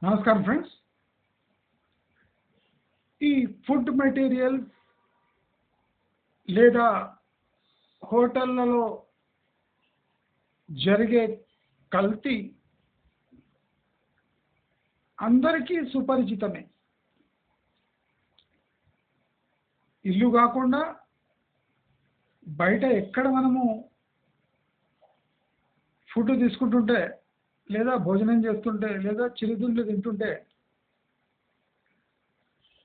నమస్కారం ఫ్రెండ్స్. ఈ food materials లేదా హోటళ్లలో జరిగే కల్తీ అందరికీ సుపరిచితమే. ఇల్లు కాకుండా బయట ఎక్కడ మనము ఫుడ్ తీసుకుంటుంటే లేదా భోజనం చేస్తుంటే లేదా చిరుతిండ్లు తింటుంటే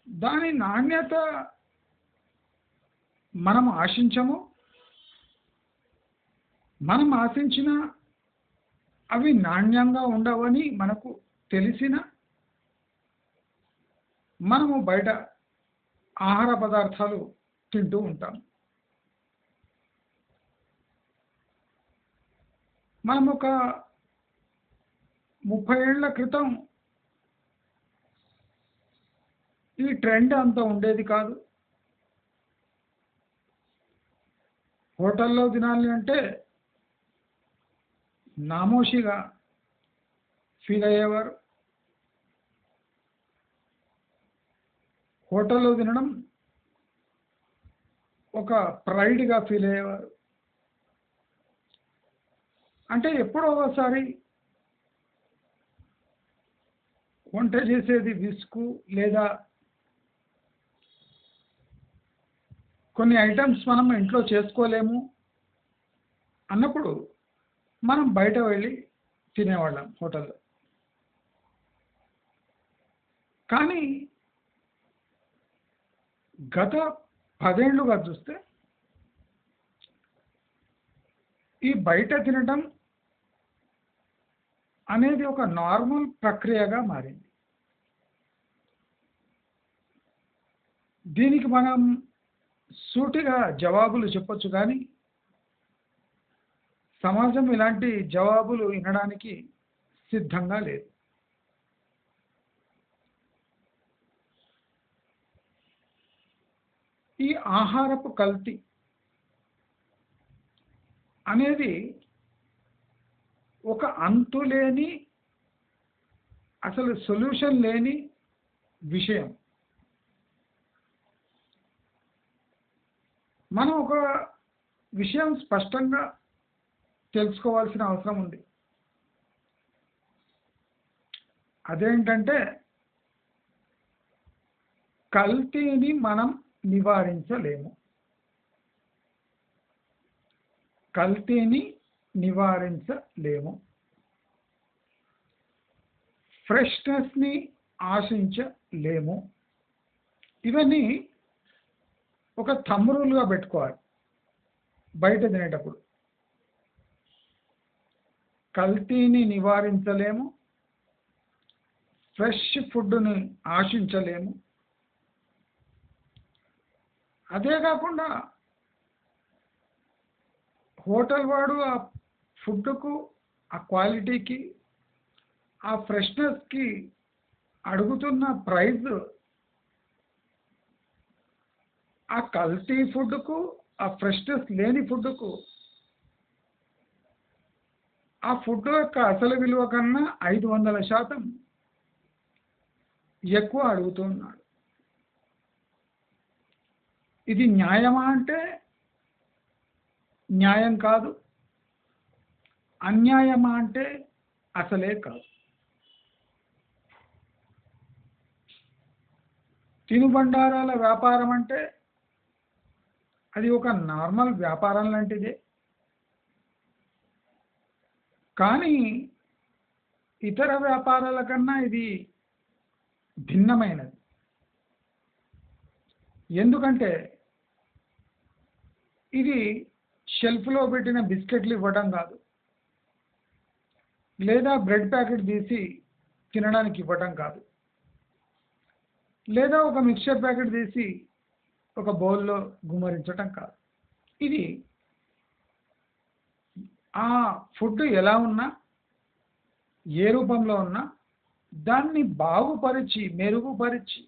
దాని నాణ్యత మనం ఆశించము. మనం ఆశించిన అవి నాణ్యంగా ఉండవని మనకు తెలిసిన మనము బయట ఆహార పదార్థాలు తింటూ ఉంటాం. మనం ఒక 30 ఏళ్ల క్రితం ఈ ట్రెండ్ అంత ఉండేది కాదు. హోటల్లో తినాలి అంటే నామోషిగా ఫీల్ అయ్యేవారు. హోటల్లో తినడం ఒక ప్రైడ్గా ఫీల్ అయ్యేవారు. అంటే ఎప్పుడో ఒకసారి వంట చేసేది విసుగు లేదా కొన్ని ఐటమ్స్ మనం ఇంట్లో చేసుకోలేము అన్నప్పుడు మనం బయట వెళ్ళి తినేవాళ్ళం హోటల్లో. కానీ గత 10 ఏళ్ళుగా చూస్తే ఈ బయట తినడం అనేది ఒక నార్మల్ ప్రక్రియగా మారింది. దీనికి మనం సూటిగా జవాబులు చెప్పొచ్చు, కానీ సమాజం ఇలాంటి జవాబులు వినడానికి సిద్ధంగా లేదు. ఈ ఆహారపు కల్తీ అనేది ఒక అంతులేని, అసలు సొల్యూషన్ లేని విషయం. మనం ఒక విషయం స్పష్టంగా తెలుసుకోవాల్సిన అవసరం ఉంది. అదేంటంటే కల్తీని మనం నివారించలేము. కల్తీని నివారించలేము. ఫ్రెష్నెస్ని ఆశించలేము. ఇవన్నీ ఒక థంబ్ రూల్గా పెట్టుకోవాలి బయట తినేటప్పుడు. కల్తీని నివారించలేము, ఫ్రెష్ ఫుడ్ని ఆశించలేము. అదే కాకుండా హోటల్ వాడు ఆ ఫుడ్కు, ఆ క్వాలిటీకి, ఆ ఫ్రెష్నెస్కి అడుగుతున్న ప్రైజ్ ఆ కల్తీ ఫుడ్కు, ఆ ఫ్రెష్నెస్ లేని ఫుడ్కు ఆ ఫుడ్ యొక్క అసలు విలువ కన్నా 500% ఎక్కువ అడుగుతున్నాడు. ఇది న్యాయమా అంటే న్యాయం కాదు. అన్యాయమా అంటే అసలే కాదు. తినుబండారాల వ్యాపారం అంటే అది ఒక నార్మల్ వ్యాపారం లాంటిదే. కానీ ఇతర వ్యాపారాల కన్నా ఇది భిన్నమైనది. ఎందుకంటే ఇది షెల్ఫ్లో పెట్టిన బిస్కెట్లు ఇవ్వడం కాదు, లేదా బ్రెడ్ ప్యాకెట్ తీసి తినడానికి ఇవ్వడం కాదు, లేదా ఒక మిక్చర్ ప్యాకెట్ తీసి ఒక బౌల్లో గుమ్మరించటం కాదు. ఇది ఆ ఫుడ్ ఎలా ఉన్నా, ఏ రూపంలో ఉన్నా దాన్ని బాగుపరిచి, మెరుగుపరిచి,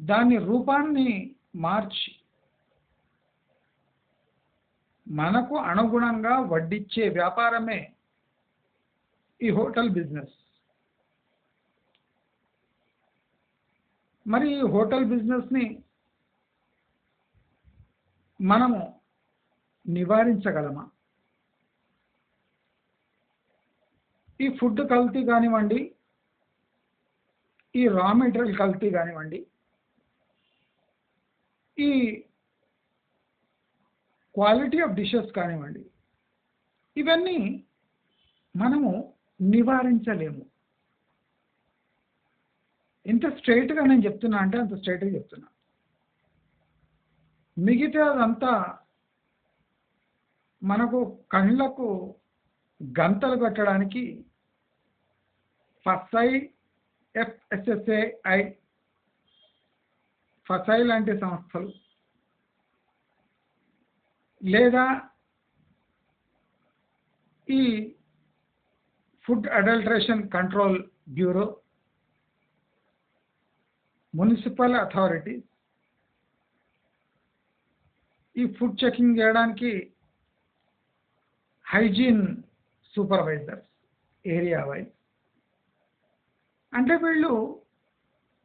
దాని రూపాన్ని మార్చి మనకు అనుగుణంగా వడ్డిచ్చే వ్యాపారమే ఈ హోటల్ బిజినెస్. మరి ఈ హోటల్ బిజినెస్ని మనము నివారించగలమా? ఈ ఫుడ్ కల్తీ కానివ్వండి, ఈ రా మెటీరియల్ కల్తీ కానివ్వండి, ఈ క్వాలిటీ ఆఫ్ డిషెస్ కానివ్వండి, ఇవన్నీ మనము నివారించలేము. ఎంత స్ట్రైట్గా నేను చెప్తున్నా అంటే అంత స్ట్రైట్గా చెప్తున్నా. మిగతాదంతా మనకు కళ్ళకు గంతలు కట్టడానికి ఫసై, FSSAI, ఫసై లాంటి సంస్థలు, లేదా ఈ food adulteration control bureau, municipal authority, ఈ ఫుడ్ చెకింగ్ చేయడానికి హైజీన్ సూపర్వైజర్స్ ఏరియా వైజ్, అంటే వీళ్ళు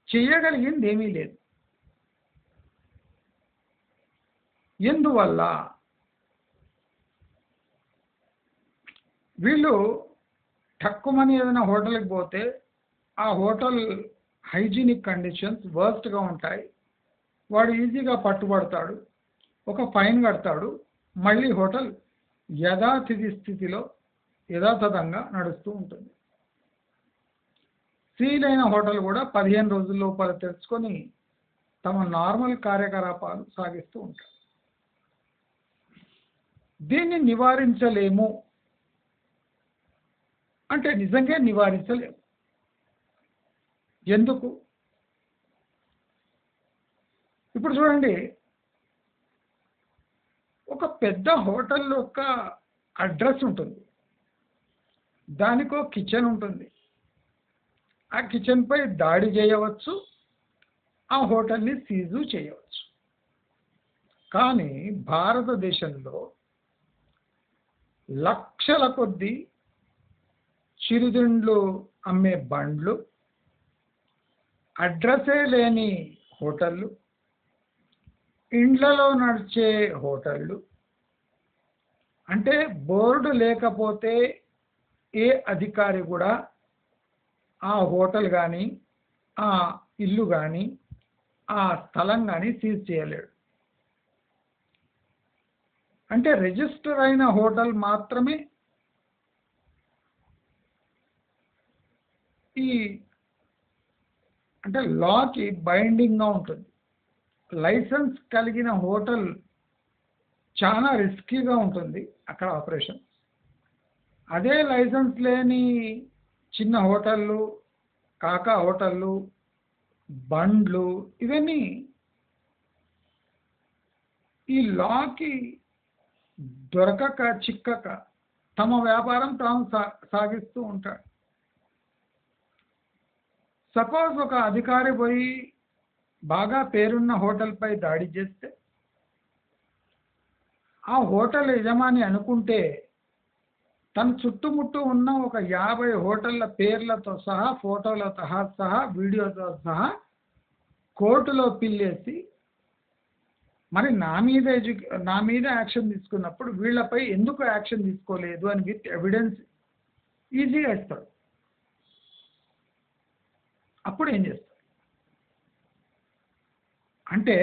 చేయగలిగింది ఏమీ లేదు. ఎందువల్ల? వీళ్ళు తక్కువని ఏదైనా హోటల్కి పోతే ఆ హోటల్ హైజీనిక్ కండిషన్స్ వర్స్ట్గా ఉంటాయి. వాడు ఈజీగా పట్టుబడతాడు, ఒక ఫైన్ కడతాడు, మళ్ళీ హోటల్ యథాతిథి స్థితిలో యథాతథంగా నడుస్తూ ఉంటుంది. సీల్ అయిన హోటల్ కూడా 15 రోజుల లోపల తెరుచుకొని తమ నార్మల్ కార్యకలాపాలు సాగిస్తూ ఉంటారు. దీన్ని నివారించలేము అంటే నిజంగా నివారించలేము. ఎందుకు? ఇప్పుడు చూడండి, ఒక పెద్ద హోటల్ యొక్క అడ్రస్ ఉంటుంది, దానికో కిచెన్ ఉంటుంది. ఆ కిచెన్పై దాడి చేయవచ్చు, ఆ హోటల్ని సీజు చేయవచ్చు. కానీ భారతదేశంలో లక్షల కొద్దీ చిరుతిండ్లు అమ్మే బండ్లు, అడ్రస్సే లేని హోటళ్ళు, ఇండ్లలో నడిచే హోటళ్ళు, అంటే బోర్డు లేకపోతే ఏ అధికారి కూడా ఆ హోటల్ కానీ, ఆ ఇల్లు కానీ, ఆ స్థలం కానీ సీజ్ చేయలేడు. అంటే రిజిస్టర్ అయిన హోటల్ మాత్రమే ఈ అంటే లాకి బైండింగ్గా ఉంటుంది. లైసెన్స్ కలిగిన హోటల్ చాలా రిస్కీగా ఉంటుంది అక్కడ ఆపరేషన్. అదే లైసెన్స్ లేని చిన్న హోటళ్ళు, కాకా హోటళ్ళు, బండ్లు, ఇవన్నీ ఈ లాకి దొరకక చిక్కక తమ వ్యాపారం తాము సాగిస్తూ ఉంటాడు. సపోజ్ ఒక అధికారి పోయి బాగా పేరున్న హోటల్పై దాడి చేస్తే ఆ హోటల్ యజమాని అనుకుంటే తన చుట్టుముట్టు ఉన్న ఒక 50 హోటళ్ళ పేర్లతో సహా, ఫోటోలతో సహా, వీడియోతో సహా కోర్టులో పిల్లేసి మరి నా మీద యాక్షన్ తీసుకున్నప్పుడు వీళ్ళపై ఎందుకు యాక్షన్ తీసుకోలేదు అని విత్ ఎవిడెన్స్ ఈజీగా ఇస్తాడు. అప్పుడు ఏం చేస్తాడు అంటే,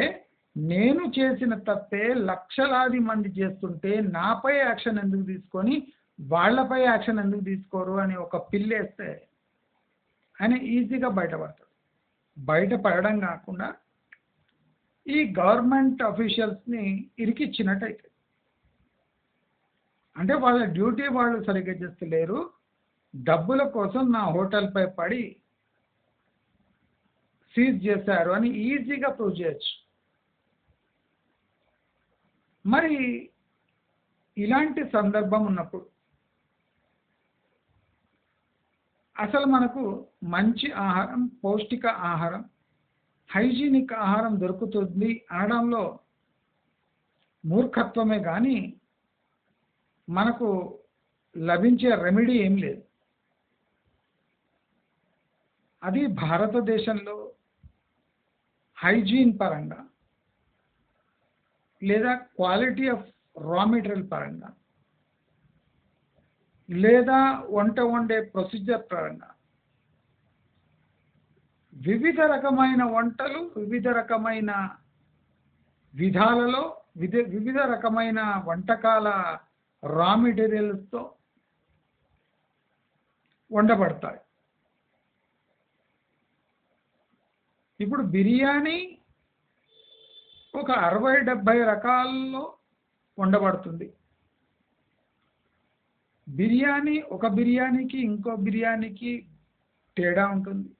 నేను చేసిన తప్పే లక్షలాది మంది చేస్తుంటే నాపై యాక్షన్ ఎందుకు తీసుకొని వాళ్ళపై యాక్షన్ ఎందుకు తీసుకోరు అని ఒక పిల్లేస్తే ఆయన ఈజీగా బయటపడతాడు. బయటపడడం కాకుండా ఈ గవర్నమెంట్ అఫీషియల్స్ని ఇరికిచ్చినట్టయితే, అంటే వాళ్ళ డ్యూటీ వాళ్ళు సరిగ్గా చేస్తలేరు, డబ్బుల కోసం నా హోటల్పై పడి సీజ్ చేశారు అని ఈజీగా ప్రూవ్ చేయొచ్చు. మరి ఇలాంటి సందర్భం ఉన్నప్పుడు అసలు మనకు మంచి ఆహారం, పౌష్టిక ఆహారం, హైజీనిక్ ఆహారం దొరుకుతుంది అనడంలో మూర్ఖత్వమే కానీ మనకు లభించే రెమెడీ ఏం లేదు. అది భారతదేశంలో హైజీన్ పరంగా లేదా క్వాలిటీ ఆఫ్ రా మెటీరియల్ పరంగా లేదా వంట వండే ప్రొసీజర్ పరంగా వివిధ రకమైన వంటలు వివిధ రకమైన విధాలలో వివిధ రకమైన వంటకాల రా మెటీరియల్స్తో వండబడతాయి. ఇప్పుడు బిర్యానీ ఒక 60-70 రకాల్లో వండబడుతుంది. బిర్యానీ ఒక బిర్యానీకి ఇంకో బిర్యానీకి తేడా ఉంటుంది.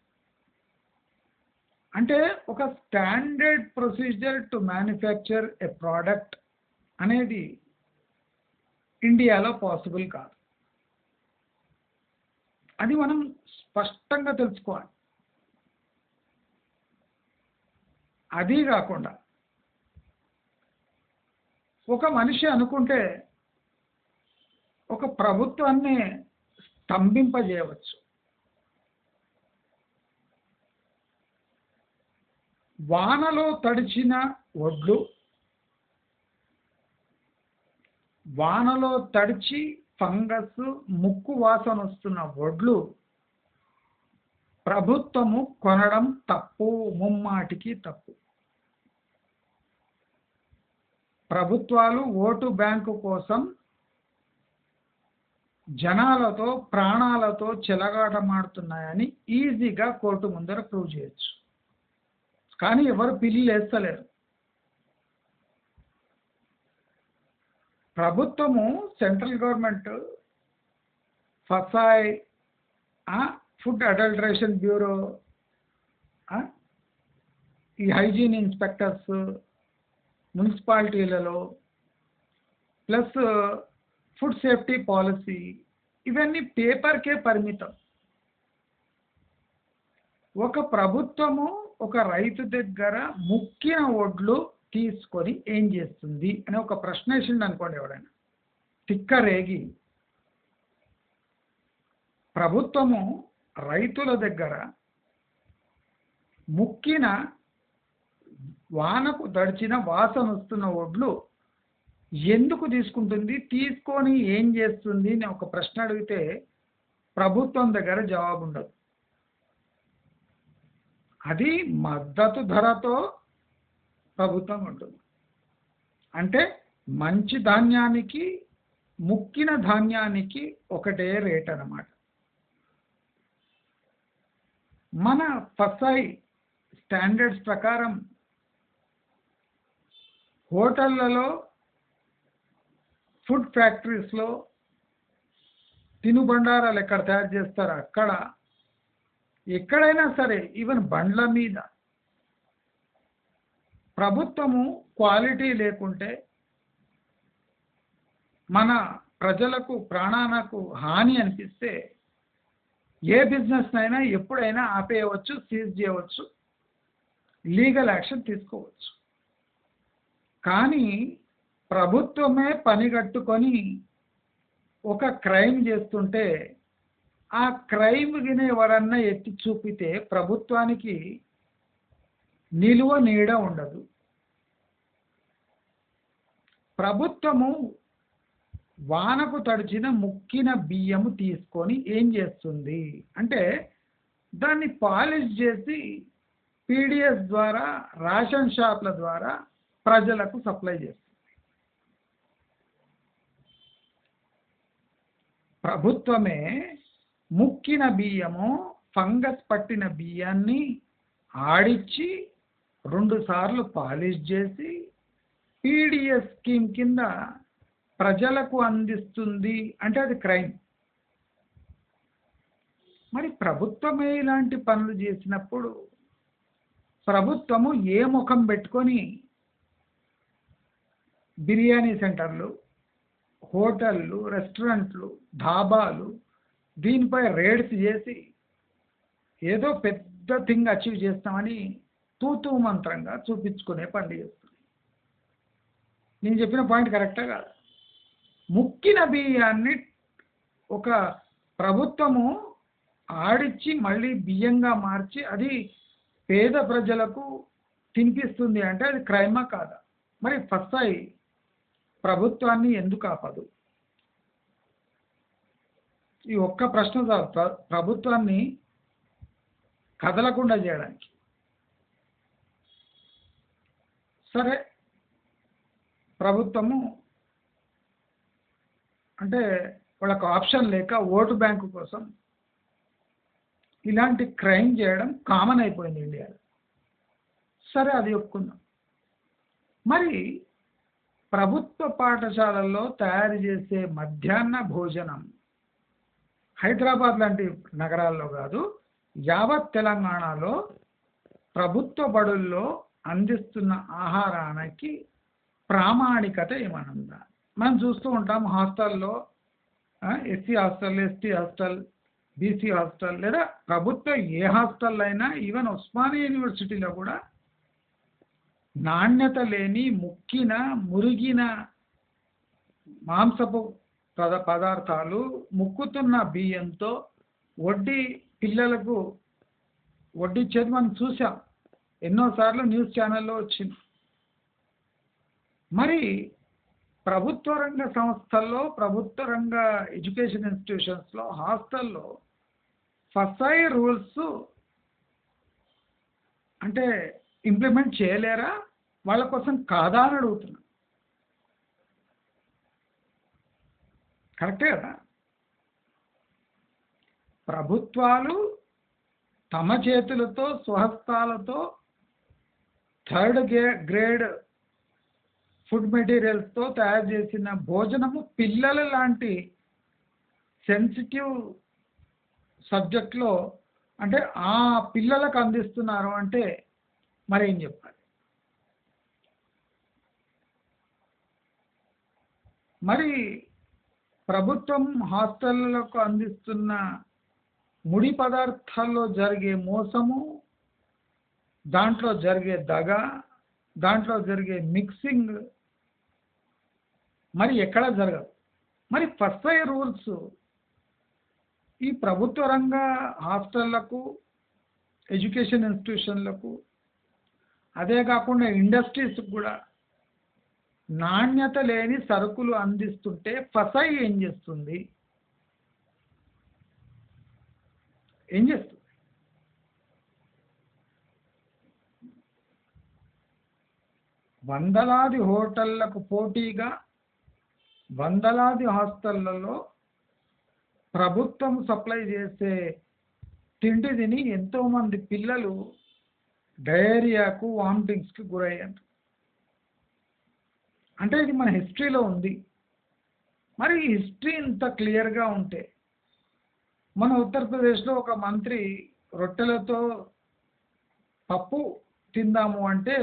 అంటే ఒక standard procedure to manufacture A product అనేది ఇండియాలో పాసిబుల్ కాదు. అది మనం స్పష్టంగా తెలుసుకోవాలి. అది కాకుండా ఒక మనిషి అనుకుంటే ఒక ప్రభుత్వాన్ని స్తంభింపజేయవచ్చు. వానలో తడిచిన వడ్లు, వానలో తడిచి ఫంగస్ ముక్కు వాసన వస్తున్న వడ్లు ప్రభుత్వము కొనడం తప్పు, ముమ్మాటికి తప్పు. ప్రభుత్వాలు ఓటు బ్యాంకు కోసం జనాలతో ప్రాణాలతో చెలగాటమాడుతున్నాయని ఈజీగా కోర్టు ముందర ప్రూవ్ చేయొచ్చు. కానీ ఎవరు పిల్లి వేస్తలేరు. ప్రభుత్వము central government FSSAI, food adulteration bureau, ఈ హైజీన్ ఇన్స్పెక్టర్స్ మున్సిపాలిటీలలో ప్లస్ ఫుడ్ సేఫ్టీ పాలసీ ఇవన్నీ పేపర్కే పరిమితం. ఒక ప్రభుత్వము ఒక రైతు దగ్గర ముక్కిన వడ్లు తీసుకొని ఏం చేస్తుంది అని ఒక ప్రశ్న వేసిండు అనుకోండి ఎవడైనా తిక్కరేగి. ప్రభుత్వము రైతుల దగ్గర ముక్కిన వానకు దడిచిన వాసన వస్తున్న వడ్లు ఎందుకు తీసుకుంటుంది, తీసుకొని ఏం చేస్తుంది అని ఒక ప్రశ్న అడిగితే ప్రభుత్వం దగ్గర జవాబు ఉండదు. అది మద్దతు ధరతో ప్రభుత్వం ఉంటుంది. అంటే మంచి ధాన్యానికి ముక్కిన ధాన్యానికి ఒకటే రేట్ అన్నమాట. మన ఫసాయి స్టాండర్డ్స్ ప్రకారం హోటళ్లలో, ఫుడ్ ఫ్యాక్టరీస్లో తినుబండారాలు ఎక్కడ తయారు చేస్తారో అక్కడ, ఎక్కడైనా సరే ఈవెన్ బండ్ల మీద ప్రభుత్వము క్వాలిటీ లేకుంటే మన ప్రజలకు ప్రాణాలకు హాని అనిపిస్తే ఏ బిజినెస్ అయినా ఎప్పుడైనా ఆపేయవచ్చు, సీజ్ చేయవచ్చు, లీగల్ యాక్షన్ తీసుకోవచ్చు. కానీ ప్రభుత్వమే పనిగట్టుకొని ఒక క్రైమ్ చేస్తుంటే ఆ క్రైమ్ గిని ఎవరన్నా ఎత్తి చూపితే ప్రభుత్వానికి నిలువ నీడ ఉండదు. ప్రభుత్వము వానకు తడిచిన ముక్కిన బియ్యము తీసుకొని ఏం చేస్తుంది అంటే దాన్ని పాలిష్ చేసి పీడిఎస్ ద్వారా, రేషన్ షాప్ల ద్వారా ప్రజలకు సప్లై చేస్తుంది. ప్రభుత్వమే ముక్కిన బియ్యము, ఫంగస్ పట్టిన బియ్యాన్ని ఆడిచ్చి 2 సార్లు పాలిష్ చేసి పీడిఎస్ స్కీమ్ కింద ప్రజలకు అందిస్తుంది అంటే అది క్రైమ్. మరి ప్రభుత్వమే ఇలాంటి పనులు చేసినప్పుడు ప్రభుత్వము ఏ ముఖం పెట్టుకొని బిర్యానీ సెంటర్లు, హోటళ్ళు, రెస్టారెంట్లు, ధాబాలు దీనిపై రేడ్స్ చేసి ఏదో పెద్ద థింగ్ అచీవ్ చేస్తామని తూతూ మంత్రంగా చూపించుకునే పని చేస్తుంది. నేను చెప్పిన పాయింట్ కరెక్టా కాదు? ముక్కిన బియ్యాన్ని ఒక ప్రభుత్వము ఆడిచ్చి మళ్ళీ బియ్యంగా మార్చి అది పేద ప్రజలకు తినిపిస్తుంది అంటే అది క్రైమా కాదా? మరి ఫస్సాయి ప్రభుత్వాన్ని ఎందుకు ఆపదు? ఈ ఒక్క ప్రశ్న చాలు ప్రభుత్వాన్ని కదలకుండా చేయడానికి. సరే, ప్రభుత్వము అంటే వాళ్ళకు ఆప్షన్ లేక ఓటు బ్యాంకు కోసం ఇలాంటి క్రైమ్ చేయడం కామన్ అయిపోయింది ఇండియాలో. సరే, అది ఒప్పుకుందాం. మరి ప్రభుత్వ పాఠశాలల్లో తయారు చేసే మధ్యాహ్న భోజనం హైదరాబాద్ లాంటి నగరాల్లో కాదు, యావత్ తెలంగాణలో ప్రభుత్వ బడుల్లో అందిస్తున్న ఆహారానికి ప్రామాణికత ఏమనుందా? మనం చూస్తూ ఉంటాం హాస్టల్లో, SC hostel, ST hostel, BC hostel, లేదా ప్రభుత్వ ఏ హాస్టల్ అయినా, ఈవెన్ ఉస్మానియా యూనివర్సిటీలో కూడా నాణ్యత లేని ముక్కిన మురిగిన మాంసపు పదార్థాలు, ముక్కుతున్న బియ్యంతో వడ్డీ పిల్లలకు వడ్డిచ్చేది మనం చూసాం. ఎన్నోసార్లు న్యూస్ ఛానల్లో వచ్చింది. మరి ప్రభుత్వ రంగ సంస్థల్లో, ప్రభుత్వ రంగ ఎడ్యుకేషన్ ఇన్స్టిట్యూషన్స్లో, హాస్టల్లో ఫసాయి రూల్స్ అంటే ఇంప్లిమెంట్ చేయలేరా? వాళ్ళ కోసం కాదా అని అడుగుతున్నా. కరెక్టే కదా? ప్రభుత్వాలు తమ చేతులతో స్వహస్తాలతో థర్డ్ గ్రేడ్ ఫుడ్ మెటీరియల్స్తో తయారు చేసిన భోజనము పిల్లల లాంటి సెన్సిటివ్ సబ్జెక్ట్లో అంటే ఆ పిల్లలకు అందిస్తున్నారు అంటే మరేం చెప్పాలి? మరి ప్రభుత్వం హాస్టళ్లకు అందిస్తున్న ముడి పదార్థాల్లో జరిగే మోసము, దాంట్లో జరిగే దగ, దాంట్లో జరిగే మిక్సింగ్ మరి ఎక్కడ జరగదు. మరి ఫసాయి రూల్స్ ఈ ప్రభుత్వ రంగ హాస్టళ్లకు, ఎడ్యుకేషన్ ఇన్స్టిట్యూషన్లకు, అదే కాకుండా ఇండస్ట్రీస్కి కూడా నాణ్యత లేని సరుకులు అందిస్తుంటే ఫసాయి ఏం చేస్తుంది? ఏం చేస్తుంది? వందలాది హోటళ్లకు పోటీగా వందలాది హాస్టళ్లలో ప్రభుత్వం సప్లై చేసే తిండి తిని ఎంతోమంది పిల్లలు డయేరియాకు, వామిటింగ్స్కి గురయ్యారు. అంటే ఇది మన హిస్టరీలో ఉంది. మరి ఈ హిస్టరీ ఇంత క్లియర్గా ఉంటే మన ఉత్తరప్రదేశ్లో ఒక మంత్రి రొట్టెలతో పప్పు తిందాము అంటే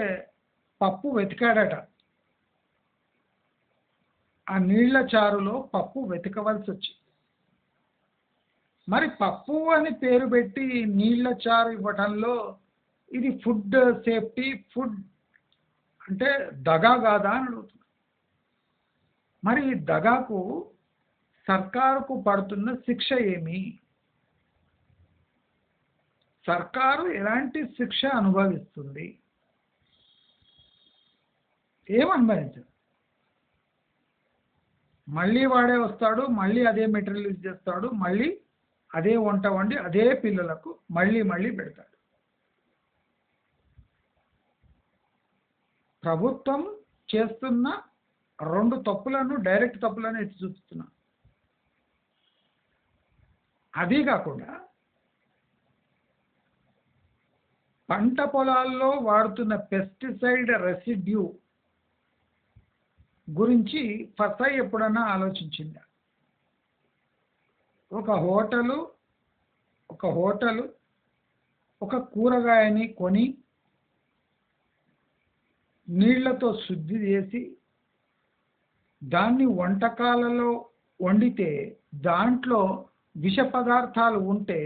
పప్పు వెతికాడట. ఆ నీళ్ల చారులో పప్పు వెతకవలసి వచ్చింది. మరి పప్పు అని పేరు పెట్టి నీళ్ల చారు ఇవ్వటంలో ఇది ఫుడ్ సేఫ్టీ, ఫుడ్ అంటే దగా కాదా అని అడుగుతుంది. మరి ఈ దగాకు సర్కారుకు పడుతున్న శిక్ష ఏమి? సర్కారు ఎలాంటి శిక్ష అనుభవిస్తుంది? ఏమనుభవించదు. మళ్ళీ వాడే వస్తాడు, మళ్ళీ అదే మెటీరియల్ యూజ్ చేస్తాడు, మళ్ళీ అదే వంట వండి అదే పిల్లలకు మళ్ళీ పెడతాడు. ప్రభుత్వం చేస్తున్న రెండు తప్పులను, డైరెక్ట్ తప్పులను ఎత్తి చూపుతున్నా. అదీ కాకుండా పంట పొలాల్లో వాడుతున్న పెస్టిసైడ్ రెసిడ్యూ గురించి ఫసాయి ఎప్పుడన్నా ఆలోచించిందా? ఒక హోటలు ఒక కూరగాయని కొని నీళ్లతో శుద్ధి చేసి దాన్ని వంటకాలలో వండితే దాంట్లో విష పదార్థాలు ఉంటే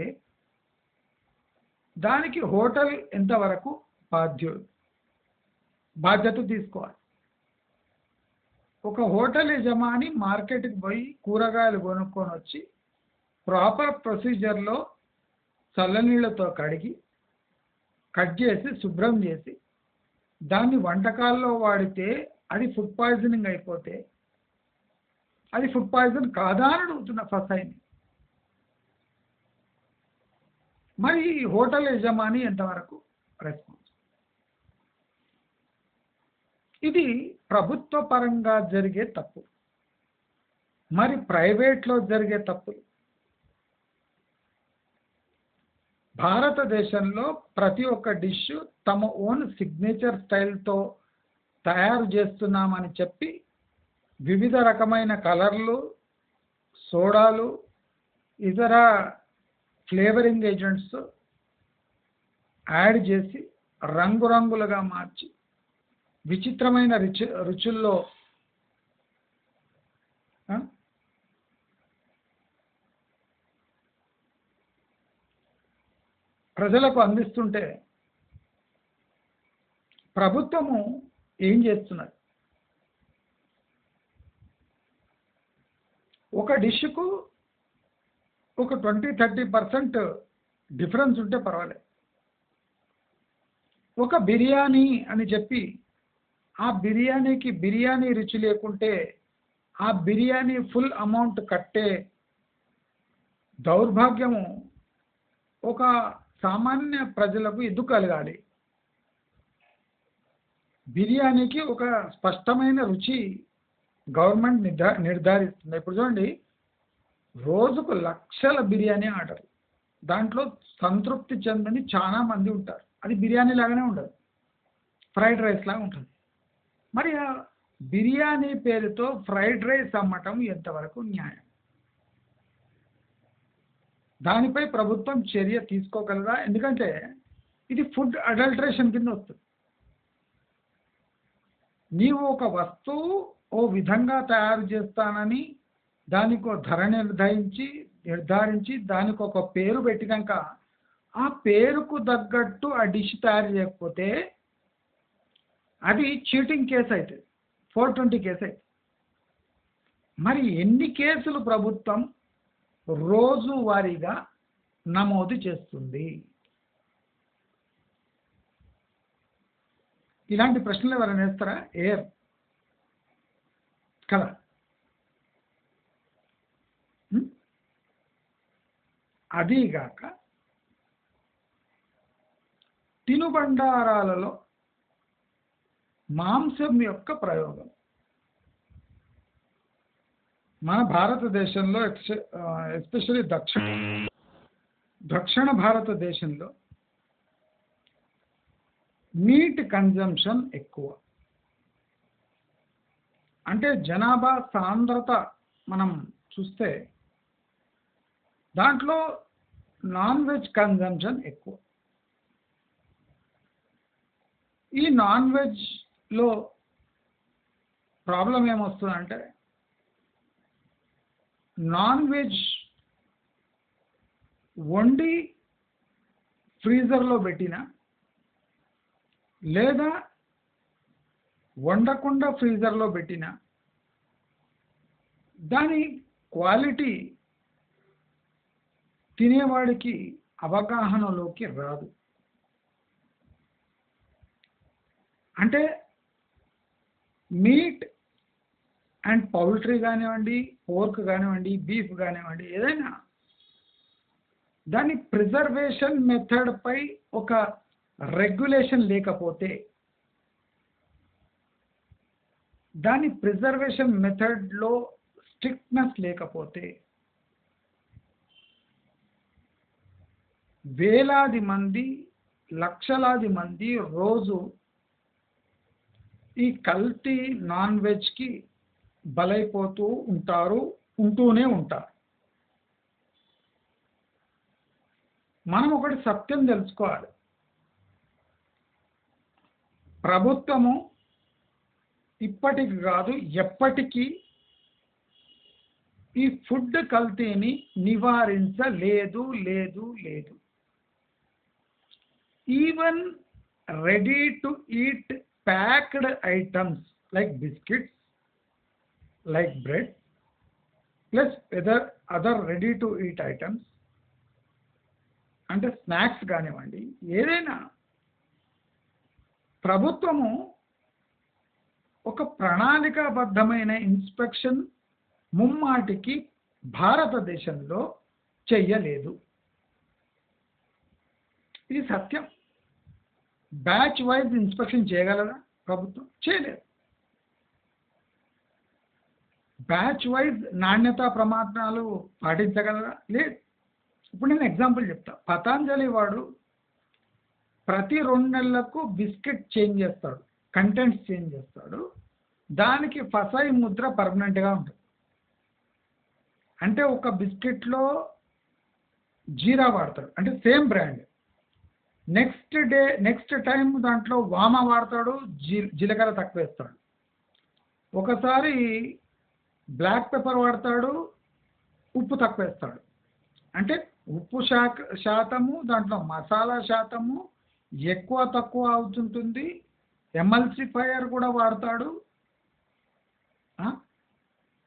దానికి హోటల్ ఎంతవరకు బాధ్యత తీసుకోవాలి? ఒక హోటల్ యజమాని మార్కెట్కి పోయి కూరగాయలు కొనుక్కొని వచ్చి ప్రాపర్ ప్రొసీజర్లో చల్లనీళ్ళతో కడిగి కట్ చేసి శుభ్రం చేసి దాన్ని వంటకాల్లో వాడితే అది ఫుడ్ పాయిజనింగ్ అయిపోతే అది ఫుడ్ పాయిజన్ కాదా అని అడుగుతున్న ఫస్ట్ టైం. మరి హోటల్ యజమాని ఎంతవరకు రెస్పాన్స్? ఇది ప్రభుత్వ పరంగా జరిగే తప్పు. మరి ప్రైవేట్లో జరిగే తప్పులు. భారతదేశంలో ప్రతి ఒక్క డిష్ తమ ఓన్ సిగ్నేచర్ స్టైల్తో తయారు చేస్తున్నామని చెప్పి వివిధ రకమైన కలర్లు, సోడాలు, ఇతర ఫ్లేవరింగ్ ఏజెంట్స్ యాడ్ చేసి రంగురంగులుగా మార్చి విచిత్రమైన రుచుల్లో ప్రజలకు అందిస్తుంటే ప్రభుత్వము ఏం చేస్తున్నది? ఒక డిష్కు ఒక 20-30% డిఫరెన్స్ ఉంటే పర్వాలేదు. ఒక బిర్యానీ అని చెప్పి ఆ బిర్యానీకి బిర్యానీ రుచి లేకుంటే ఆ బిర్యానీ ఫుల్ అమౌంట్ కట్టే దౌర్భాగ్యము ఒక సామాన్య ప్రజలకు ఎందుకు కలగాలి? బిర్యానీకి ఒక స్పష్టమైన రుచి గవర్నమెంట్ నిర్ధారిస్తుంది. ఇప్పుడు చూడండి, రోజుకు లక్షల బిర్యానీ ఆర్డర్, దాంట్లో సంతృప్తి చెందని చాలా మంది ఉంటారు. అది బిర్యానీ లాగానే ఉండదు, ఫ్రైడ్ రైస్ లాగా ఉంటుంది. మరి ఆ బిర్యానీ పేరుతో ఫ్రైడ్ రైస్ అమ్మటం ఎంతవరకు న్యాయం? దానిపై ప్రభుత్వం చర్య తీసుకోగలదా? ఎందుకంటే ఇది ఫుడ్ అడల్టరేషన్ కింద వస్తుంది. నీవు ఒక వస్తువు ఓ విధంగా తయారు చేస్తానని దానికి ఒక ధర నిర్ధారించి దానికి ఒక పేరు పెట్టినాక ఆ పేరుకు తగ్గట్టు ఆ డిష్ తయారు చేయకపోతే అది చీటింగ్ కేసు అవుతుంది, 420 కేసు అవుతుంది. మరి ఎన్ని కేసులు ప్రభుత్వం రోజువారీగా నమోదు చేస్తుంది? ఇలాంటి ప్రశ్నలు ఎవరైనా వేస్తారా? ఏర్ కదా. అదీగాక తినుబండారాలలో మాంసం యొక్క ప్రయోగం మన భారతదేశంలో ఎస్పెషల్లీ దక్షిణ భారతదేశంలో మీట్ కన్జంప్షన్ ఎక్కువ. అంటే జనాభా సాంద్రత మనం చూస్తే దాంట్లో నాన్ వెజ్ కన్జంప్షన్ ఎక్కువ. ఈ నాన్ వెజ్లో ప్రాబ్లం ఏమొస్తుందంటే నాన్ వెజ్ వండి ఫ్రీజర్లో పెట్టిన లేదా వండకుండా ఫ్రీజర్లో పెట్టిన దాని క్వాలిటీ తినేవాడికి అవగాహనలోకి రాదు. అంటే మీట్ అండ్ పౌల్ట్రీ కానివ్వండి, పోర్క్ కానివ్వండి, బీఫ్ కానివ్వండి, ఏదైనా దాని ప్రిజర్వేషన్ మెథడ్ పై ఒక రెగ్యులేషన్ లేకపోతే, దాని ప్రిజర్వేషన్ మెథడ్లో స్ట్రిక్ట్నెస్ లేకపోతే వేలాది మంది, లక్షలాది మంది రోజు ఈ కల్తీ నాన్ వెజ్కి ఉంటూనే ఉంటారు. మనం ఒకటి సత్యం తెలుసుకోవాలి. ప్రభుత్వము ఇప్పటికి కాదు ఎప్పటికీ ఈ ఫుడ్ కల్తీని నివారించలేదు. Even ready to eat packed items like biscuits, like bread plus other ready to eat items, అంటే స్నాక్స్ కానివ్వండి, ఏదైనా ప్రభుత్వము ఒక ప్రణాళికాబద్ధమైన ఇన్స్పెక్షన్ ముమ్మాటికి భారతదేశంలో చెయ్యలేదు. ఇది సత్యం. బ్యాచ్ వైజ్ ఇన్స్పెక్షన్ చేయగలదా ప్రభుత్వం? చేయలేదు. బ్యాచ్ వైజ్ నాణ్యతా ప్రమాణాలు పాటించగలరా? లేదు. ఇప్పుడు నేను ఎగ్జాంపుల్ చెప్తా. పతాంజలి వాడు ప్రతి 2 నెలలకు బిస్కెట్ చేంజ్ చేస్తాడు, కంటెంట్స్ చేంజ్ చేస్తాడు. దానికి ఫసాయి ముద్ర పర్మనెంట్గా ఉంటుంది. అంటే ఒక బిస్కెట్లో జీరా వాడతాడు, అంటే సేమ్ బ్రాండ్. నెక్స్ట్ టైం దాంట్లో వామ వాడతాడు, జీలకర్ర తక్కువ వేస్తాడు. ఒకసారి బ్లాక్ పెప్పర్ వాడతాడు, ఉప్పు తక్కువ వేస్తాడు. అంటే ఉప్పు శాతము, దాంట్లో మసాలా శాతము ఎక్కువ తక్కువ అవుతుంటుంది. ఎమల్సిఫైయర్ కూడా వాడతాడు.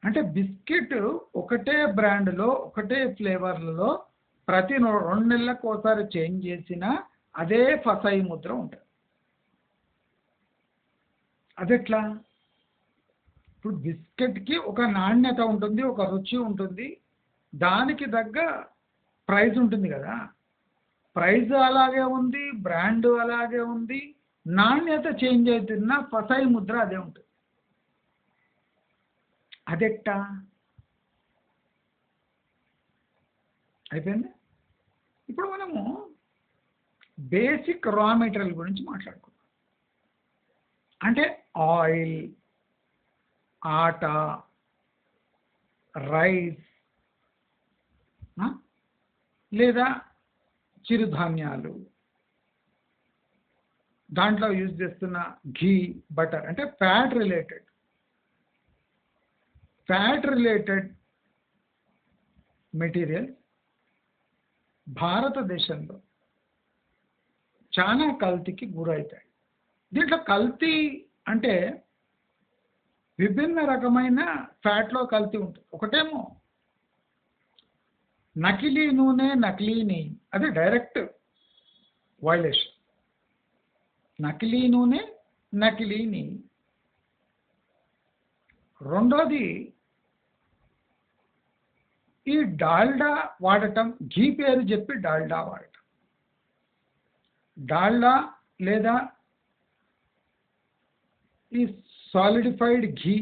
అంటే బిస్కెట్ ఒకటే బ్రాండ్లో ఒకటే ఫ్లేవర్లలో ప్రతి 2 నెలలకు ఒకసారి చేంజ్ చేసిన అదే ఫసాయి ముద్ర ఉంటుంది. అదెట్లా? ఇప్పుడు బిస్కెట్కి ఒక నాణ్యత ఉంటుంది, ఒక రుచి ఉంటుంది, దానికి తగ్గ ప్రైస్ ఉంటుంది కదా. ప్రైస్ అలాగే ఉంది, బ్రాండ్ అలాగే ఉంది, నాణ్యత చేంజ్ అవుతున్న ఫసాయి ముద్ర అదే ఉంటుంది. అదెట్టా? అయిపోయింది. ఇప్పుడు మనము బేసిక్ రా మెటీరియల్ గురించి మాట్లాడుకుందాం. అంటే ఆయిల్, ఆటా, రైస్, లేదా చిరుధాన్యాలు, దాంట్లో యూజ్ చేస్తున్న ఘీ, బటర్, అంటే ఫ్యాట్ రిలేటెడ్ మెటీరియల్ భారతదేశంలో చాలా కల్తీకి గురవుతాయి. దీంట్లో కల్తీ అంటే విభిన్న రకమైన ఫ్యాట్లో కల్తీ ఉంటుంది. ఒకటేమో నకిలీ నూనె, నకిలీ నెయ్యి, అది డైరెక్ట్ వైలేషన్. నకిలీ నూనె, నకిలీ నెయ్యి. రెండోది ఈ డాల్డా వాడటం, ఘీ పేరు చెప్పి డాల్డా వాడటం. డాల్డా లేదా ఈ సాలిడిఫైడ్ ఘీ,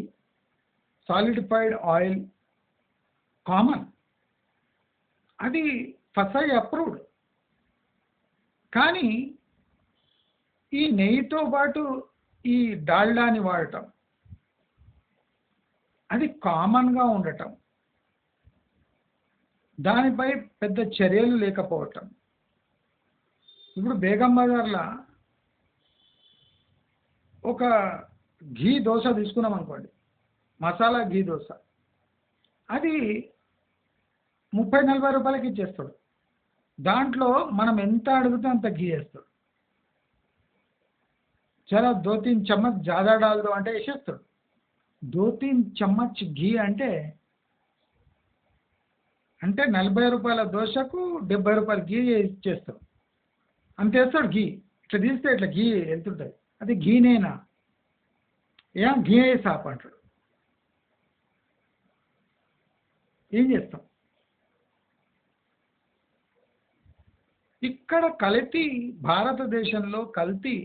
సాలిడిఫైడ్ ఆయిల్ కామన్. అది ఫసాయి అప్రూవ్డ్. కానీ ఈ నెయ్యితో పాటు ఈ డాల్డాని వాడటం, అది కామన్గా ఉండటం, దానిపై పెద్ద చర్యలు లేకపోవటం. ఇప్పుడు బేగం బజార్లో ఒక ఘీ దోశ తీసుకున్నాం అనుకోండి, మసాలా ఘీ దోశ, అది 30-40 రూపాయలకి ఇచ్చేస్తాడు. దాంట్లో మనం ఎంత అడిగితే అంత ఘీ వేస్తాడు. చాలా 2-3 చమ్మచ్ జాదా డాల్దో అంటే వేసేస్తాడు. 2-3 చమ్మచ్ ఘీ అంటే 40 రూపాయల దోశకు 70 రూపాయల ఘీ ఇచ్చేస్తాడు. అంత వేస్తాడు ఘీ. ఇట్లా తీస్తే ఇట్లా ఘీ వెళ్తుంటుంది. అది ఘీనేనా? ఘీ సాప్ అంటాడు. ఏం చేస్తాం? ఇక్కడ కల్తీ, భారతదేశంలో కల్తీ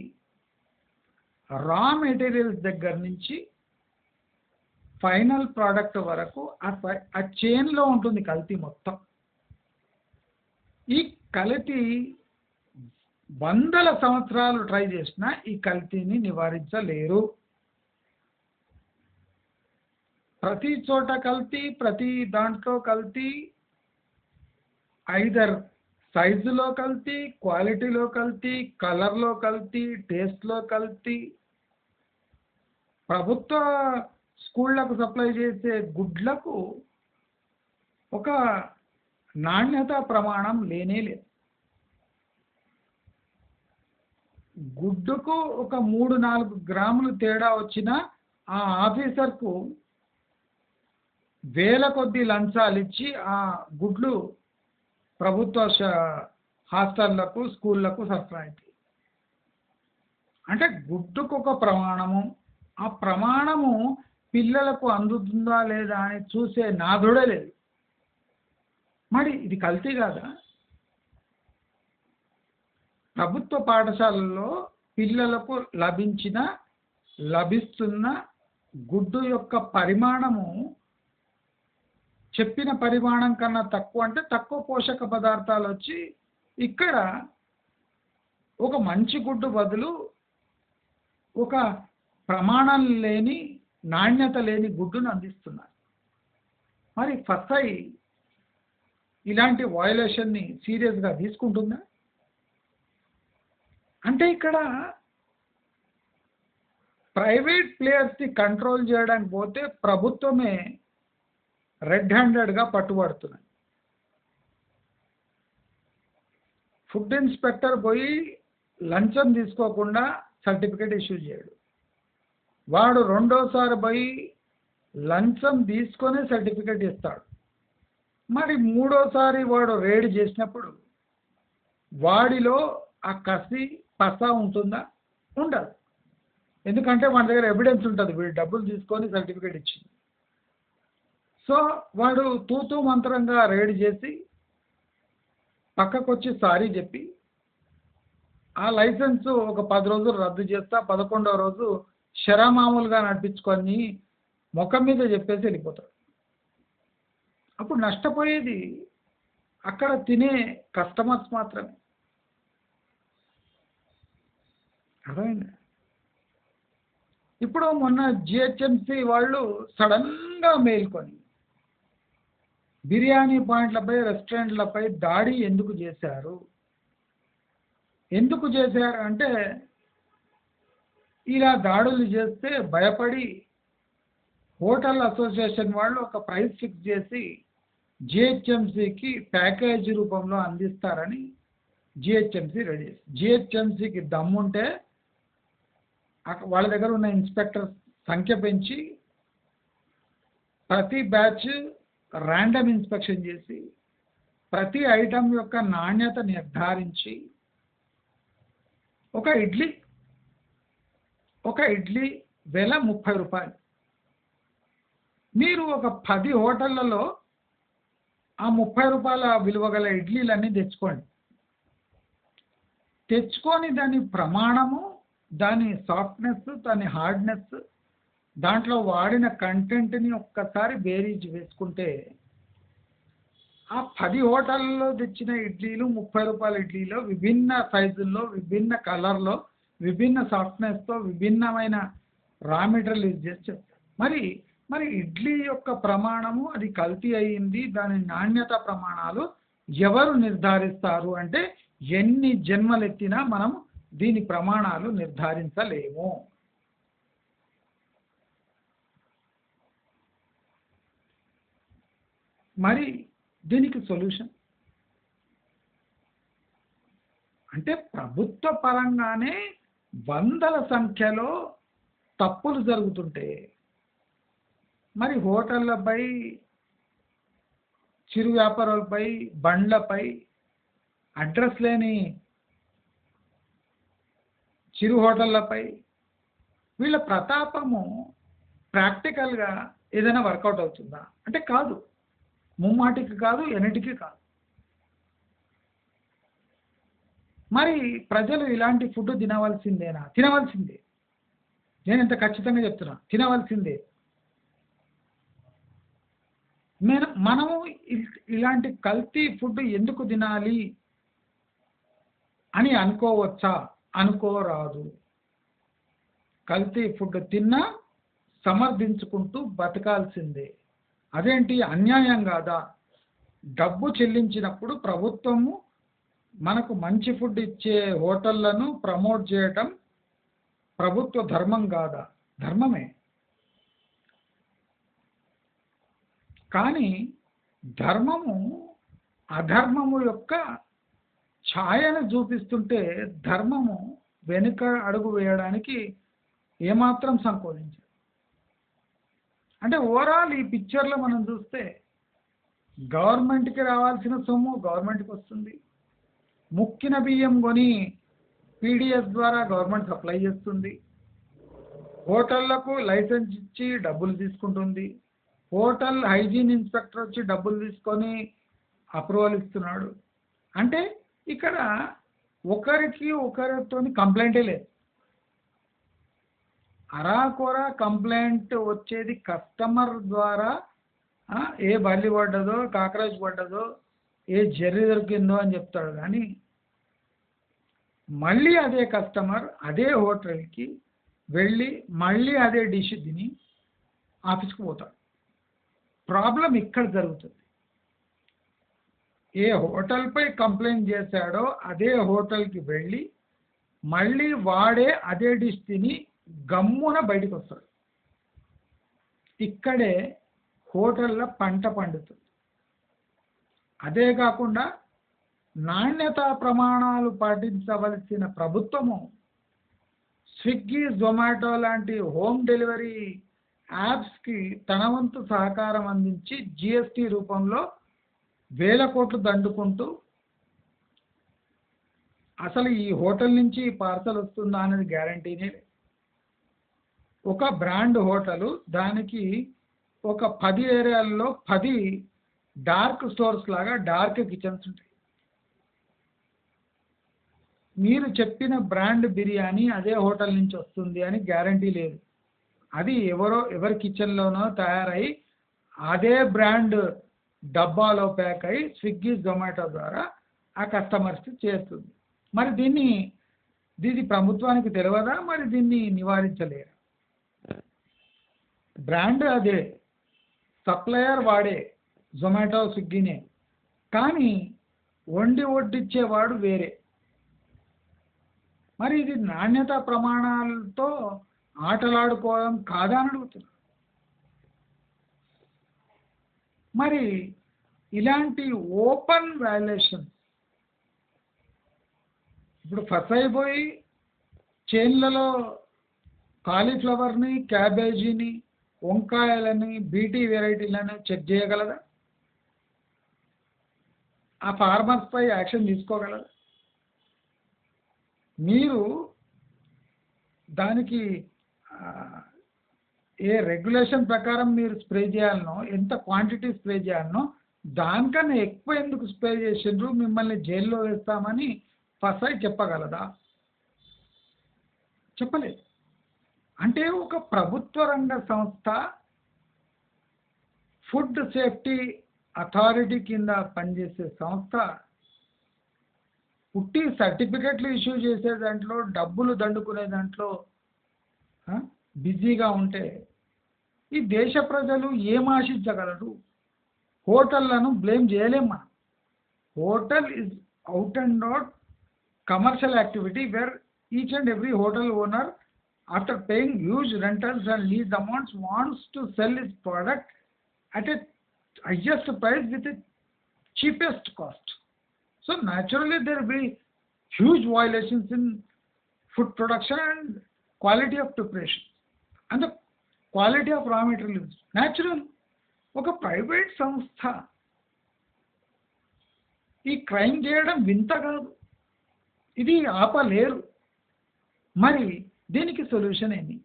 రా మెటీరియల్స్ దగ్గర నుంచి ఫైనల్ ప్రోడక్ట్ వరకు ఆ చైన్లో ఉంటుంది కల్తీ మొత్తం. ఈ కల్తీ 100 సంవత్సరాలు ట్రై చేసినా ఈ కల్తీని నివారించలేరు. ప్రతి చోట కల్తీ, ప్రతి దాంట్లో కల్తీ. ఐదర్ సైజులో కల్తీ, క్వాలిటీలో కల్తీ, కలర్లో కల్తీ, టేస్ట్లో కల్తీ. ప్రభుత్వ స్కూళ్ళకు సప్లై చేసే గుడ్లకు ఒక నాణ్యత ప్రమాణం లేనే లేదు. గుడ్డుకు ఒక 3-4 గ్రాములు తేడా వచ్చినా ఆ ఆఫీసర్కు వేల కొద్దీ లంచాలు ఇచ్చి ఆ గుడ్లు ప్రభుత్వ హాస్టళ్లకు స్కూళ్లకు సరఫరా అవుతాయి. అంటే గుడ్డుకు ఒక ప్రమాణము, ఆ ప్రమాణము పిల్లలకు అందుతుందా లేదా అని చూసే నాథుడే లేదు. మరి ఇది కల్తీ కాదా? ప్రభుత్వ పాఠశాలల్లో పిల్లలకు లభిస్తున్న గుడ్డు యొక్క పరిమాణము చెప్పిన పరిమాణం కన్నా తక్కువ, అంటే తక్కువ పోషక పదార్థాలు వచ్చి ఇక్కడ ఒక మంచి గుడ్డు బదులు ఒక ప్రమాణం లేని, నాణ్యత లేని గుడ్డును అందిస్తున్నారు. మరి ఫస్ఐ ఇలాంటి వయలేషన్ని సీరియస్గా తీసుకుంటుందా? అంటే ఇక్కడ ప్రైవేట్ ప్లేయర్స్ని కంట్రోల్ చేయడానికి పోతే ప్రభుత్వమే రెడ్ హ్యాండెడ్గా పట్టుబడుతున్నాయి. ఫుడ్ ఇన్స్పెక్టర్ పోయి లంచం తీసుకోకుండా సర్టిఫికేట్ ఇష్యూ చేయడు. వాడు రెండోసారి పోయి లంచం తీసుకొని సర్టిఫికేట్ ఇస్తాడు. మరి మూడోసారి వాడు రేడ్ చేసినప్పుడు వాడిలో ఆ కసి పస ఉంటుందా? ఉండదు. ఎందుకంటే మన దగ్గర ఎవిడెన్స్ ఉంటుంది, వీడు డబ్బులు తీసుకొని సర్టిఫికేట్ ఇచ్చింది. సో వాడు తూతూ మంత్రంగా రేడ్ చేసి పక్కకొచ్చి సారీ చెప్పి ఆ లైసెన్స్ ఒక 10 రోజులు రద్దు చేస్తా, 11వ రోజు శరామామూలుగా నడిపించుకొని ముఖం మీద చెప్పేసి వెళ్ళిపోతాడు. అప్పుడు నష్టపోయేది అక్కడ తినే కస్టమర్స్ మాత్రమే. అర్థమైంది? ఇప్పుడు మొన్న జిహెచ్ఎంసి వాళ్ళు సడన్గా మేల్కొని బిర్యానీ పాయింట్లపై, రెస్టారెంట్లపై దాడి ఎందుకు చేశారు? ఎందుకు చేశారు అంటే ఇలా దాడులు చేస్తే భయపడి హోటల్ అసోసియేషన్ వాళ్ళు ఒక ప్రైస్ ఫిక్స్ చేసి జిహెచ్ఎంసికి ప్యాకేజీ రూపంలో అందిస్తారని జిహెచ్ఎంసి రెడీ చేసి, జిహెచ్ఎంసికి దమ్ముంటే వాళ్ళ దగ్గర ఉన్న ఇన్స్పెక్టర్ సంఖ్య పెంచి ప్రతి బ్యాచ్ ర్యాండమ్ ఇన్స్పెక్షన్ చేసి ప్రతి ఐటమ్ యొక్క నాణ్యత నిర్ధారించి ఒక ఇడ్లీ వెల 30 రూపాయలు. మీరు ఒక 10 హోటళ్లలో ఆ 30 రూపాయల విలువ గల ఇడ్లీలన్నీ తెచ్చుకొని దాని ప్రమాణము, దాని సాఫ్ట్నెస్, దాని హార్డ్నెస్, దాంట్లో వాడిన కంటెంట్ని ఒక్కసారి బేరీజ్ వేసుకుంటే ఆ 10 హోటళ్ళలో తెచ్చిన ఇడ్లీలు 30 రూపాయల ఇడ్లీలో విభిన్న సైజుల్లో, విభిన్న కలర్లో, విభిన్న సాఫ్ట్నెస్తో, విభిన్నమైన రా మెటీరియల్ యూజ్ చేసి చెప్తారు. మరి ఇడ్లీ యొక్క ప్రమాణము అది కల్తీ అయ్యింది, దాని నాణ్యత ప్రమాణాలు ఎవరు నిర్ధారిస్తారు అంటే ఎన్ని జన్మలెత్తినా మనం దీని ప్రమాణాలు నిర్ధారించలేము. మరి దీనికి సొల్యూషన్ అంటే ప్రభుత్వ పరంగానే వందల సంఖ్యలో తప్పులు జరుగుతుంటే మరి హోటళ్లపై, చిరు వ్యాపారులపై, బండ్లపై, అడ్రస్ లేని చిరు హోటళ్లపై వీళ్ళ ప్రతాపము ప్రాక్టికల్గా ఏదైనా వర్కౌట్ అవుతుందా అంటే కాదు. ముమ్మాటికి కాదు, ఎన్నిటికీ కాదు. మరి ప్రజలు ఇలాంటి ఫుడ్ తినవలసిందేనా? తినవలసిందే. నేను ఎంత ఖచ్చితంగా చెప్తున్నా, తినవలసిందే. మనము ఇలాంటి కల్తీ ఫుడ్ ఎందుకు తినాలి అని అనుకోవచ్చా? అనుకోరాదు. కల్తీ ఫుడ్ తిన్నా సమర్థించుకుంటూ బతకాల్సిందే. అదేంటి అన్యాయం కాదా? డబ్బు చెల్లించినప్పుడు ప్రభుత్వము మనకు మంచి ఫుడ్ ఇచ్చే హోటళ్లను ప్రమోట్ చేయటం ప్రభుత్వ ధర్మం కాదా? ధర్మమే. కానీ ధర్మము అధర్మము యొక్క ఛాయను చూపిస్తుంటే ధర్మము వెనుక అడుగు వేయడానికి ఏమాత్రం సంకోచించదు. అంటే ఓవరాల్ ఈ పిక్చర్లో మనం చూస్తే గవర్నమెంట్కి రావాల్సిన సొమ్ము గవర్నమెంట్కి వస్తుంది, ముక్కిన బియ్యం కొని పీడిఎస్ ద్వారా గవర్నమెంట్ సప్లై చేస్తుంది. హోటళ్లకు లైసెన్స్ ఇచ్చి డబ్బులు తీసుకుంటుంది. హోటల్ హైజీన్ ఇన్స్పెక్టర్ వచ్చి డబ్బులు తీసుకొని అప్రూవల్ ఇస్తున్నాడు. అంటే ఇక్కడ ఒకరికి ఒకరితో కంప్లైంటే లేదు. అరాకొర కంప్లైంట్ వచ్చేది కస్టమర్ ద్వారా. ఏ బల్లి పడ్డదో, కాకరాజ్ పడ్డదో, ఏ జర్రి దొరికిందో అని చెప్తాడు. కానీ మళ్ళీ అదే కస్టమర్ అదే హోటల్కి వెళ్ళి మళ్ళీ అదే డిష్ తిని ఆఫీస్కి పోతాడు. ప్రాబ్లం ఇక్కడ జరుగుతుంది. ఏ హోటల్పై కంప్లైంట్ చేశాడో అదే హోటల్కి వెళ్ళి మళ్ళీ వాడే అదే డిష్ తిని గమ్మున బయటకు వస్తాడు. ఇక్కడే హోటళ్ళ పంట పండుతుంది. అదే కాకుండా నాణ్యతా ప్రమాణాలు పాటించవలసిన ప్రభుత్వము స్విగ్గీ, జొమాటో లాంటి హోమ్ డెలివరీ యాప్స్కి తన వంతు సహకారం అందించి జిఎస్టీ రూపంలో వేల కోట్లు దండుకుంటూ అసలు ఈ హోటల్ నుంచి పార్సల్ వస్తుందా అనేది గ్యారంటీనే లేదు. ఒక బ్రాండ్ హోటలు దానికి ఒక 10 ఏరియాల్లో 10 డార్క్ స్టోర్స్ లాగా డార్క్ కిచెన్స్ ఉంటాయి. మీరు చెప్పిన బ్రాండ్ బిర్యానీ అదే హోటల్ నుంచి వస్తుంది అని గ్యారంటీ లేదు. అది ఎవరి కిచెన్లోనో తయారై అదే బ్రాండ్ డబ్బాలో ప్యాక్ అయి స్విగ్గీ, జొమాటో ద్వారా ఆ కస్టమర్స్కి చేరుతుంది. మరి దీన్ని ప్రభుత్వానికి తెలియదా? మరి దీన్ని నివారించలేరు. బ్రాండ్ అదే, సప్లయర్ వాడే, జొమాటో, స్విగ్గీనే. కానీ వడ్డిచ్చేవాడు వేరే. మరి ఇది నాణ్యతా ప్రమాణాలతో ఆటలాడుకోవడం కాదా అని అడుగుతున్నా. మరి ఇలాంటి ఓపెన్ వాల్యుయేషన్ ఇప్పుడు ఫస్ట్ అయిపోయి చైన్లలో కాలీఫ్లవర్ని, క్యాబేజీని, వంకాయలని, బీటీ వెరైటీలను చెక్ చేయగలదా? ఆ ఫార్మర్స్పై యాక్షన్ తీసుకోగలదా? మీరు దానికి ఏ రెగ్యులేషన్ ప్రకారం మీరు స్ప్రే చేయాలనో, ఎంత క్వాంటిటీ స్ప్రే చేయాలనో దానికన్నా ఎక్కువ ఎందుకు స్ప్రే చేసిండ్రు, మిమ్మల్ని జైల్లో వేస్తామని ఫస్ట్ చెప్పగలదా? చెప్పలేదు. అంటే ఒక ప్రభుత్వ రంగ సంస్థ ఫుడ్ సేఫ్టీ అథారిటీ కింద పనిచేసే సంస్థ పుట్టి సర్టిఫికెట్లు ఇష్యూ చేసే దాంట్లో, డబ్బులు దండుకునే దాంట్లో బిజీగా ఉంటే ఈ దేశ ప్రజలు ఏం ఆశించగలరు? హోటళ్లను బ్లేమ్ చేయలేమా? Hotel is out and out commercial activity where each and every hotel owner, after paying huge rentals and lease amounts, wants to sell his product at a highest price with the cheapest cost. So naturally there will be huge violations in food production and quality of preparation and the quality of raw material. Natural. ఒక private సంస్థ ఈ crime చేయడం వింత కాదు. ఇది ఆపలేరు. మరి దీనికి సొల్యూషన్ ఏంటి?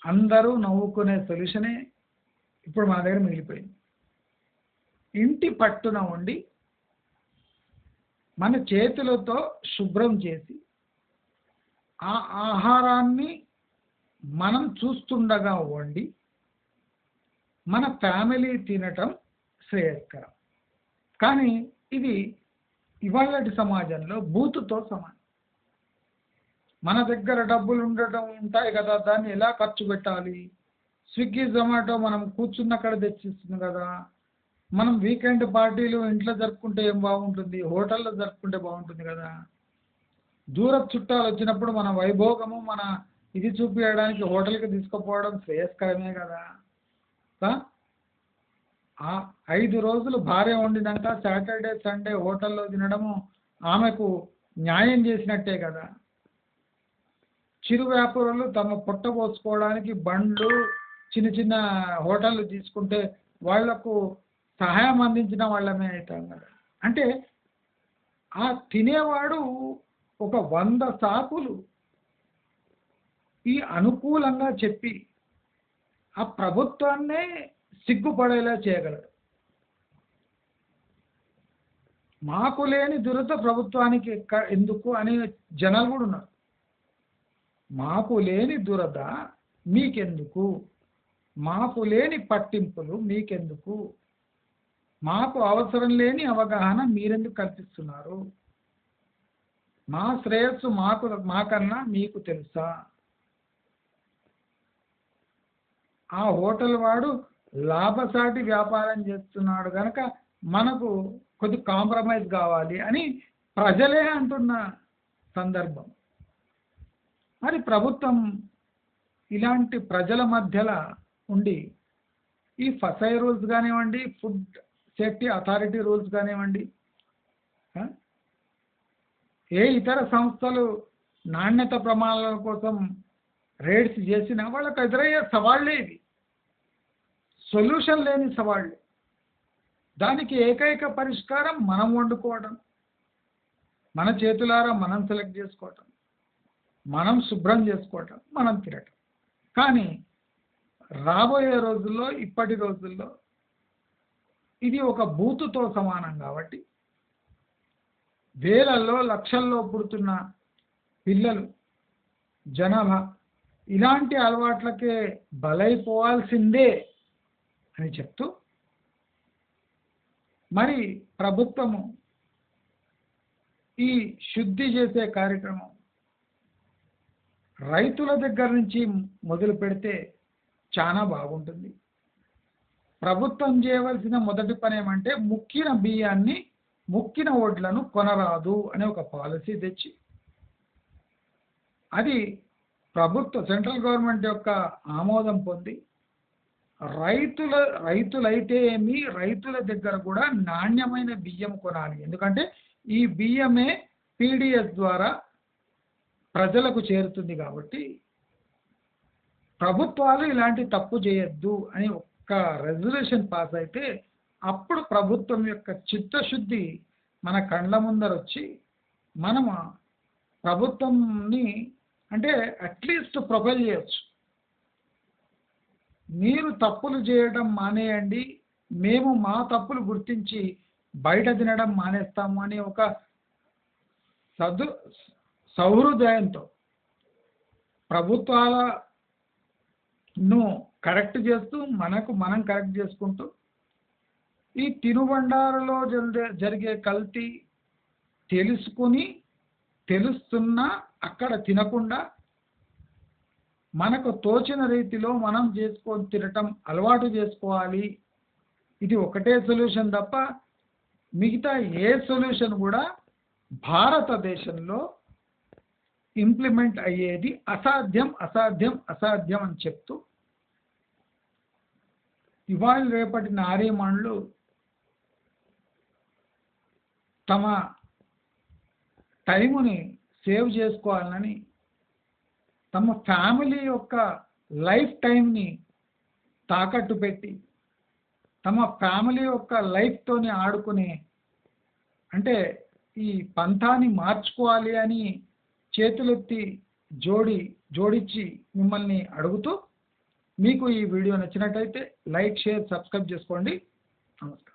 అందరూ నవ్వుకునే సొల్యూషనే ఇప్పుడు మా దగ్గర మిగిలిపోయింది. ఇంటి పట్టున ఉండి మన చేతులతో శుభ్రం చేసి ఆ ఆహారాన్ని మనం చూస్తుండగా వండి మన ఫ్యామిలీ తినటం శ్రేయస్కరం. కానీ ఇది ఇవాళటి సమాజంలో బూతుతో సమానం. మన దగ్గర డబ్బులు ఉంటాయి కదా, దాన్ని ఎలా ఖర్చు పెట్టాలి? స్విగ్గీ, జొమాటో మనం కూర్చున్నక్కడ తెచ్చిస్తుంది కదా. మనం వీకెండ్ పార్టీలు ఇంట్లో జరుపుకుంటే ఏం బాగుంటుంది, హోటల్లో జరుపుకుంటే బాగుంటుంది కదా. దూరపు చుట్టాలు వచ్చినప్పుడు మన వైభోగము, మన ఇది చూపించడానికి హోటల్కి తీసుకుపోవడం శ్రేయస్కరమే కదా. 5 రోజులు భార్య వండినాక సాటర్డే, సండే హోటల్లో తినడము ఆమెకు న్యాయం చేసినట్టే కదా. చిరు వ్యాపారులు తమ పొట్ట పోసుకోవడానికి బండ్లు, చిన్న చిన్న హోటళ్ళు తీసుకుంటే వాళ్లకు సహాయం అందించిన వాళ్ళమే అవుతాం కదా. అంటే ఆ తినేవాడు ఒక 100 సాకులు ఈ అనుకూలంగా చెప్పి ఆ ప్రభుత్వాన్నే సిగ్గుపడేలా చేయగలడు. మాకు లేని దురద ప్రభుత్వానికి ఎందుకు అని జనాలు కూడా ఉన్నారు. మాకు లేని దురద మీకెందుకు, మాకు లేని పట్టింపులు మీకెందుకు, మాకు అవసరం లేని అవగాహన మీరెందుకు కల్పిస్తున్నారు, మా శ్రేయస్సు మాకన్నా మీకు తెలుసా. ఆ హోటల్ వాడు లాభసాటి వ్యాపారం చేస్తున్నాడు కనుక మనకు కొద్ది కాంప్రమైజ్ కావాలి అని ప్రజలే అంటున్న సందర్భం. మరి ప్రభుత్వం ఇలాంటి ప్రజల మధ్యలో ఉండి ఈ ఫసై రూల్స్ కానివ్వండి, ఫుడ్ సేఫ్టీ అథారిటీ రూల్స్ కానివ్వండి, ఏ ఇతర సంస్థలు నాణ్యత ప్రమాణాల కోసం రేట్స్ చేసినా వాళ్ళకు ఎదురయ్యే సవాళ్ళే ఇవి, సొల్యూషన్ లేని సవాళ్ళు. దానికి ఏకైక పరిష్కారం మనం వండుకోవడం, మన చేతులారా మనం సెలెక్ట్ చేసుకోవటం, మనం శుభ్రం చేసుకోవటం, మనం తినటం. కానీ రాబోయే రోజుల్లో, ఇప్పటి రోజుల్లో ఇది ఒక బూతుతో సమానం కాబట్టి వేలల్లో లక్షల్లో పుడుతున్న పిల్లలు జనాభా ఇలాంటి అలవాట్లకే బలైపోవాల్సిందే అని చెప్తూ, మరి ప్రభుత్వము ఈ శుద్ధి చేసే కార్యక్రమం రైతుల దగ్గర నుంచి మొదలు పెడితే చాలా బాగుంటుంది. ప్రభుత్వం చేయవలసిన మొదటి పని ఏమంటే ముక్కిన బియ్యాన్ని, ముక్కిన వడ్లను కొనరాదు అనే ఒక పాలసీ తెచ్చి అది సెంట్రల్ గవర్నమెంట్ యొక్క ఆమోదం పొంది రైతులైతే ఏమి, రైతుల దగ్గర కూడా నాణ్యమైన బియ్యం కొనాలి. ఎందుకంటే ఈ బియ్యమే పీడిఎస్ ద్వారా ప్రజలకు చేరుతుంది కాబట్టి ప్రభుత్వాలు ఇలాంటి తప్పు చేయొద్దు అని ఒక్క రెజల్యూషన్ పాస్ అయితే అప్పుడు ప్రభుత్వం యొక్క చిత్తశుద్ధి మన కళ్ళ ముందర వచ్చి మనము ప్రభుత్వంని అంటే అట్లీస్ట్ ప్రొపైల్ చేయొచ్చు. మీరు తప్పులు చేయడం మానేయండి, మేము మా తప్పులు గుర్తించి బయట తినడం మానేస్తాము అని ఒక సౌహృదయంతో ప్రభుత్వాలను కరెక్ట్ చేస్తూ మనం కరెక్ట్ చేసుకుంటూ ఈ తినుబండారులో జరిగే కల్తీ తెలుస్తున్నా అక్కడ తినకుండా మనకు తోచిన రీతిలో మనం చేసుకొని తినటం అలవాటు చేసుకోవాలి. ఇది ఒకటే సొల్యూషన్ తప్ప మిగతా ఏ సొల్యూషన్ కూడా భారతదేశంలో ఇంప్లిమెంట్ అయ్యేది అసాధ్యం అని చెప్తూ ఇవాళ రేపటి నారీమణులు తమ టైముని సేవ్ చేసుకోవాలని, తమ ఫ్యామిలీ యొక్క లైఫ్ టైంని తాకట్టు పెట్టి తమ ఫ్యామిలీ యొక్క లైఫ్తోని ఆడుకునే అంటే ఈ పంథాని మార్చుకోవాలి అని చేతులెత్తి జోడించి మిమ్మల్ని అడుగుతూ, మీకు ఈ వీడియో నచ్చినట్టయితే లైక్, షేర్, సబ్స్క్రైబ్ చేసుకోండి. నమస్కారం.